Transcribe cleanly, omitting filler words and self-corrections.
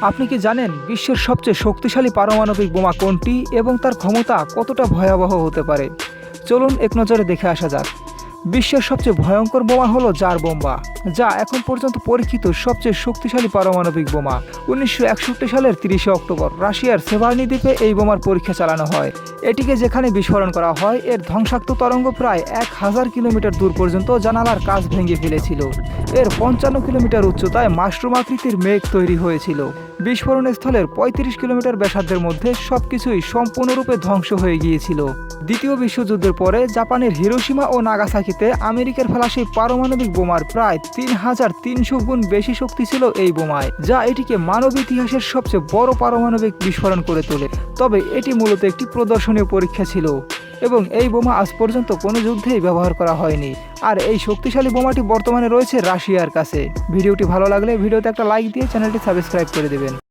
আপনি কি জানেন বিশ্বের সবচেয়ে শক্তিশালী পারমাণবিক বোমা কোনটি এবং তার ক্ষমতা কতটা ভয়াবহ হতে পারে? চলুন এক নজরে দেখে আসা যাক। বিশ্বের সবচেয়ে ভয়ঙ্কর বোমা হলো জার বোমা, যা এখন পর্যন্ত পরীক্ষিত সবচেয়ে শক্তিশালী পারমাণবিক বোমা। 1961 সালের 30 অক্টোবর রাশিয়ার সেভার্নি দ্বীপে এই বোমার পরীক্ষা চালানো হয়। এটিকে যেখানে বিস্ফোরণ করা হয়, এর ধ্বংসাত্মক তরঙ্গ প্রায় 1000 কিলোমিটার দূর পর্যন্ত জানালার কাঁচ ভেঙে ফেলেছিল। এর 55 কিলোমিটার উচ্চতায় মাশরুম আকৃতির মেঘ তৈরি হয়েছিল। বিস্ফোরণ স্থলের 35 কিলোমিটার ব্যাসার্ধের মধ্যে সবকিছুই সম্পূর্ণরূপে ধ্বংস হয়ে গিয়েছিল। দ্বিতীয় বিশ্বযুদ্ধের পরে জাপানের হিরোশিমা ও নাগাসাকিতে আমেরিকার ফেলা সেই পারমাণবিক বোমার প্রায় 3300 গুণ বেশি শক্তি ছিল এই বোমায়, যা এটিকে মানব ইতিহাসের সবচেয়ে বড় পারমাণবিক বিস্ফোরণ করে তোলে। তবে এটি মূলত একটি প্রদর্শনীয় পরীক্ষা ছিল এবং এই বোমা আজ পর্যন্ত কোনো যুদ্ধেই ব্যবহার করা হয়নি। আর এই শক্তিশালী বোমাটি বর্তমানে রয়েছে রাশিয়ার কাছে। ভিডিওটি ভালো লাগলে ভিডিওতে একটা লাইক দিয়ে চ্যানেলটি সাবস্ক্রাইব করে দেবেন।